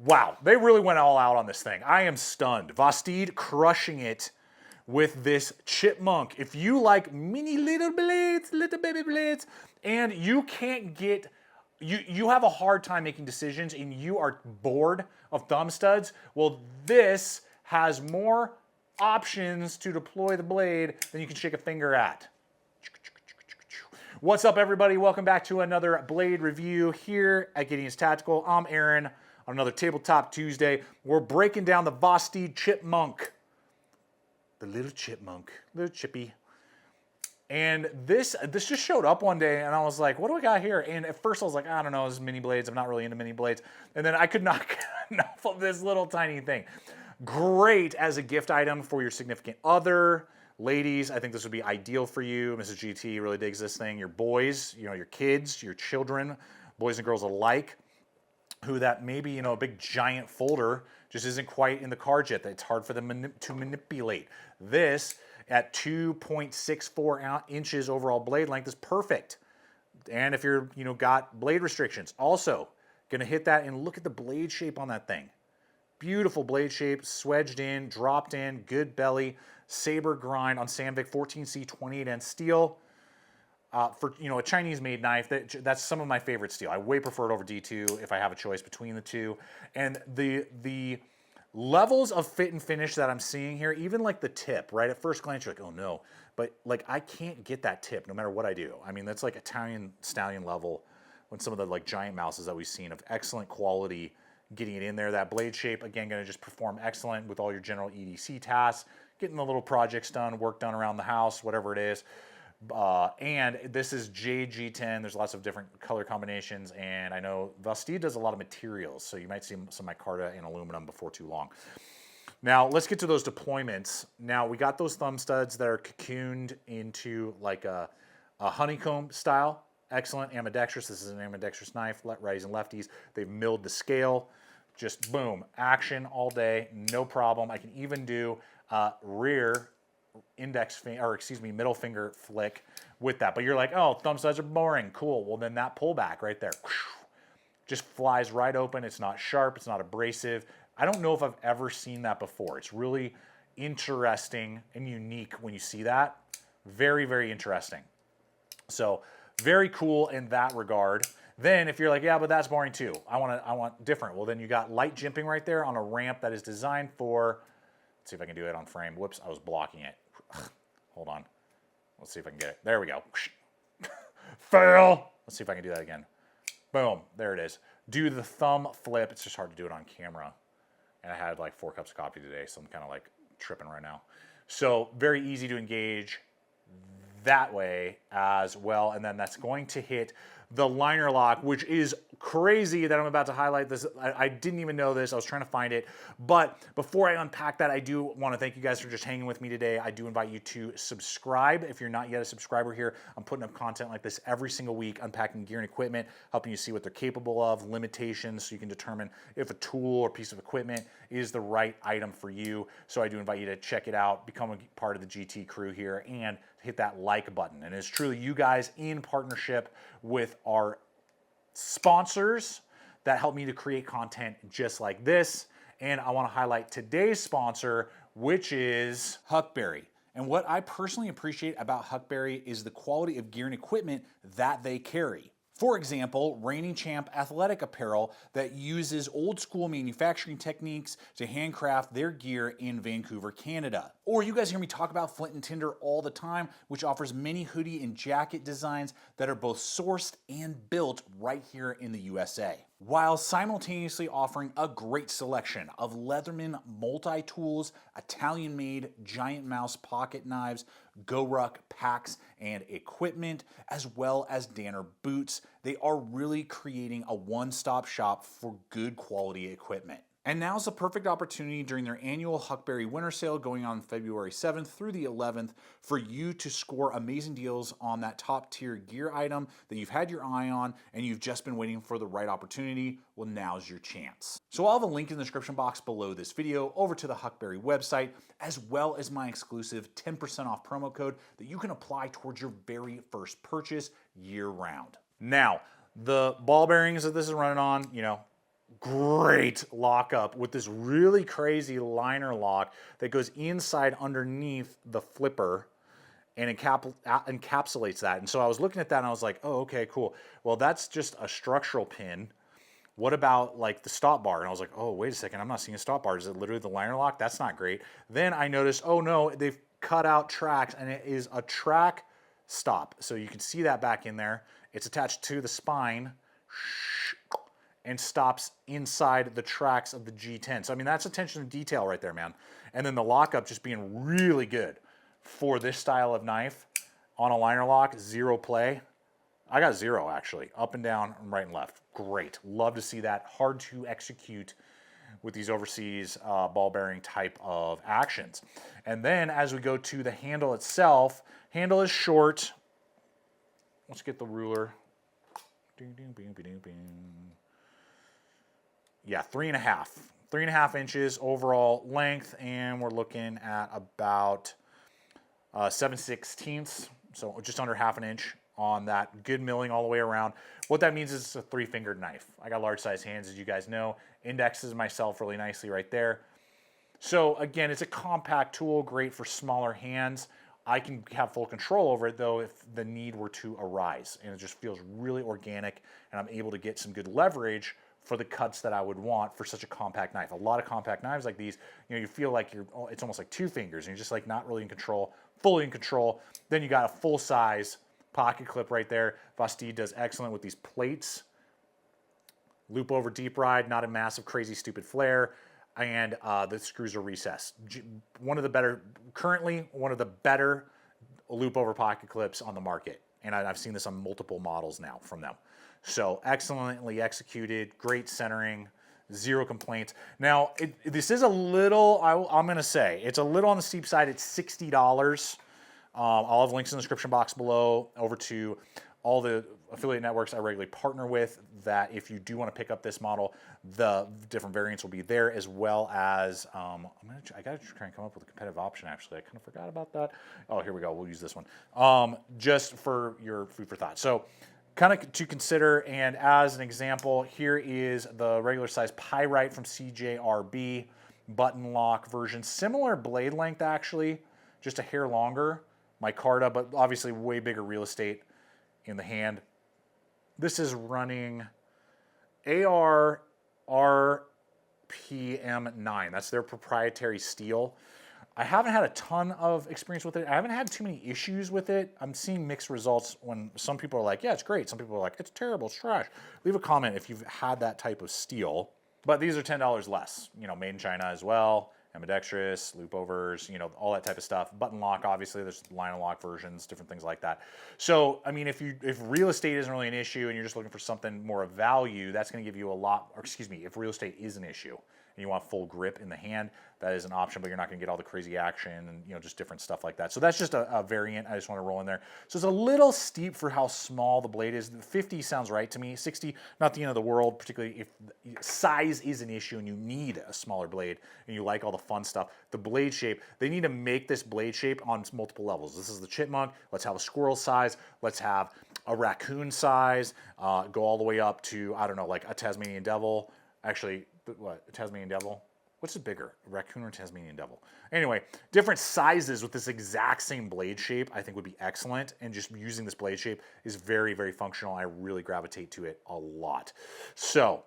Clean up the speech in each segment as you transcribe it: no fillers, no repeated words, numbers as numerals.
Wow, they really went all out on this thing. I am stunned. Vosteed crushing it with this Chipmunk. If you like mini little blades, little baby blades, and you can't get, you have a hard time making decisions and you are bored of thumb studs, well, this has more options to deploy the blade than you can shake a finger at. What's up, everybody? Welcome back to another blade review here at Gideonstactical. I'm Aaron on another Tabletop Tuesday. We're breaking down the Vosteed Chipmunk. The little chipmunk, little chippy. And this just showed up one day and I was like, what do I got here? And at first I was like, I don't know, this is mini blades. I'm not really into mini blades. And then I could not get enough of this little tiny thing. Great as a gift item for your significant other. Ladies, I think this would be ideal for you. Mrs. GT really digs this thing. Your boys, you know, your kids, your children, boys and girls alike, who that maybe, you know, a big giant folder just isn't quite in the cards yet. It's hard for them to manipulate. This at 2.64 inches overall blade length is perfect. And if you're, you know, got blade restrictions, also gonna hit that and look at the blade shape on that thing. Beautiful blade shape, swedged in, dropped in, good belly, saber grind on Sandvik 14C 28N steel. For, you know, a Chinese-made knife, that's some of my favorite steel. I way prefer it over D2 if I have a choice between the two. And the levels of fit and finish that I'm seeing here, even like the tip, right? At first glance, you're like, oh no. But like, I can't get that tip no matter what I do. I mean, that's like Italian stallion level when some of the like giant mouses that we've seen of excellent quality getting it in there. That blade shape, again, gonna just perform excellent with all your general EDC tasks, getting the little projects done, work done around the house, whatever it is. And this is JG10. There's lots of different color combinations, and I know Vosteed does a lot of materials, so you might see some micarta and aluminum before too long. Now, let's get to those deployments. Now, we got those thumb studs that are cocooned into like a honeycomb style. Excellent, ambidextrous. This is an ambidextrous knife, righties and lefties. They've milled the scale. Just boom, action all day, no problem. I can even do rear index finger, or excuse me, middle finger flick with that. But you're like, oh, thumb studs are boring. Cool. Well, then that pullback right there just flies right open. It's not sharp. It's not abrasive. I don't know if I've ever seen that before. It's really interesting and unique when you see that. Very, very interesting. So very cool in that regard. Then if you're like, yeah, but that's boring too. I want different. Well, then you got light jimping right there on a ramp that is designed for, let's see if I can do it on frame. Whoops, I was blocking it. Hold on. Let's see if I can get it. There we go. Fail. Let's see if I can do that again. Boom, there it is. Do the thumb flip. It's just hard to do it on camera. And I had like 4 cups of coffee today, so I'm kind of like tripping right now. So very easy to engage that way as well. And then that's going to hit the liner lock, which is crazy that I'm about to highlight this. I didn't even know this. I was trying to find it. But before I unpack that, I do want to thank you guys for just hanging with me today. I do invite you to subscribe if you're not yet a subscriber here. I'm putting up content like this every single week, unpacking gear and equipment, helping you see what they're capable of, limitations, so you can determine if a tool or piece of equipment is the right item for you. So I do invite you to check it out, become a part of the GT crew here, and hit that like button. And it's truly you guys in partnership with our sponsors that help me to create content just like this. And I want to highlight today's sponsor, which is HUCKBERRY. And what I personally appreciate about HUCKBERRY is the quality of gear and equipment that they carry. For example, Reigning Champ athletic apparel that uses old school manufacturing techniques to handcraft their gear in Vancouver, Canada. Or you guys hear me talk about Flint & Tinder all the time, which offers many hoodie and jacket designs that are both sourced and built right here in the USA, while simultaneously offering a great selection of Leatherman multi-tools, Italian-made giant mouse pocket knives, GoRuck packs and equipment, as well as Danner boots. They are really creating a one-stop shop for good quality equipment. And now's the perfect opportunity during their annual HUCKBERRY winter sale going on February 7th through the 11th for you to score amazing deals on that top tier gear item that you've had your eye on and you've just been waiting for the right opportunity. Well, now's your chance. So I'll have a link in the description box below this video over to the HUCKBERRY website, as well as my exclusive 10% off promo code that you can apply towards your very first purchase year round. Now, the ball bearings that this is running on, you know, Great lockup with this really crazy liner lock that goes inside underneath the flipper and encapsulates that. And so I was looking at that and I was like, oh, okay, cool. Well, that's just a structural pin. What about like the stop bar? And I was like, oh, wait a second, I'm not seeing a stop bar. Is it literally the liner lock? That's not great. Then I noticed, oh no, they've cut out tracks and it is a track stop. So you can see that back in there. It's attached to the spine and stops inside the tracks of the G10. So I mean, that's attention to detail right there, man. And then the lockup just being really good for this style of knife on a liner lock, 0 play. I got 0 actually, up and down, and right and left. Great, love to see that. Hard to execute with these overseas ball bearing type of actions. And then as we go to the handle itself, handle is short. Let's get the ruler. Yeah, 3.5 inches overall length, and we're looking at about 7/16, so just under ½ an inch on that. Good milling all the way around. What that means is it's a 3-fingered knife. I got large size hands, as you guys know. Indexes myself really nicely right there. So again, it's a compact tool, great for smaller hands. I can have full control over it though if the need were to arise, and it just feels really organic, and I'm able to get some good leverage for the cuts that I would want for such a compact knife. A lot of compact knives like these, you know, you feel like it's almost like 2 fingers, and you're just like not really in control, fully in control. Then you got a full size pocket clip right there. Vosteed does excellent with these plates. Loop over deep ride, not a massive, crazy, stupid flare, and the screws are recessed. One of the better, currently one of the better loop over pocket clips on the market, and I've seen this on multiple models now from them. So excellently executed, great centering, 0 complaints. Now, this is a little, I'm going to say, it's a little on the steep side. It's $60. I'll have links in the description box below over to all the affiliate networks I regularly partner with, that if you do want to pick up this model, the different variants will be there, as well as, I got to try and come up with a competitive option, actually. I kind of forgot about that. Oh, here we go. We'll use this one. Just for your food for thought. So, kind of to consider, and as an example, here is the regular size Pyrite from CJRB, button lock version. Similar blade length, actually, just a hair longer. Micarta, but obviously way bigger real estate in the hand. This is running AR RPM9. That's their proprietary steel. I haven't had a ton of experience with it. I haven't had too many issues with it. I'm seeing mixed results when some people are like, yeah, it's great. Some people are like, it's terrible, it's trash. Leave a comment if you've had that type of steel. But these are $10 less, you know, made in China as well. Ambidextrous, loop overs, you know, all that type of stuff. Button lock, obviously, there's line lock versions, different things like that. So, I mean, if real estate isn't really an issue and you're just looking for something more of value, that's going to give you a lot, or excuse me, if real estate is an issue and you want full grip in the hand, that is an option, but you're not going to get all the crazy action and, you know, just different stuff like that. So that's just a variant I just want to roll in there. So it's a little steep for how small the blade is. 50 sounds right to me. 60, not the end of the world, particularly if size is an issue and you need a smaller blade and you like all the fun stuff. The blade shape, they need to make this blade shape on multiple levels. This is the Chipmunk. Let's have a squirrel size. Let's have a raccoon size. Go all the way up to, I don't know, like a Tasmanian devil. Actually, what, a Tasmanian devil? What's it bigger, a raccoon or Tasmanian devil? Anyway, different sizes with this exact same blade shape I think would be excellent, and just using this blade shape is very, very functional. I really gravitate to it a lot. So,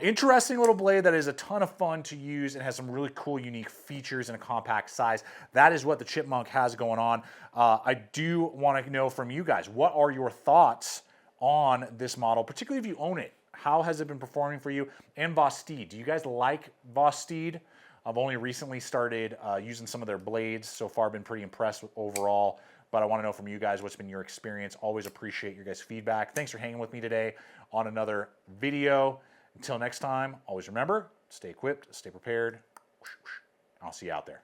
interesting little blade that is a ton of fun to use and has some really cool, unique features in a compact size. That is what the Chipmunk has going on. I do want to know from you guys, what are your thoughts on this model, particularly if you own it? How has it been performing for you? And Vosteed, do you guys like Vosteed? I've only recently started using some of their blades. So far, been pretty impressed with overall. But I want to know from you guys, what's been your experience? Always appreciate your guys' feedback. Thanks for hanging with me today on another video. Until next time, always remember, stay equipped, stay prepared. I'll see you out there.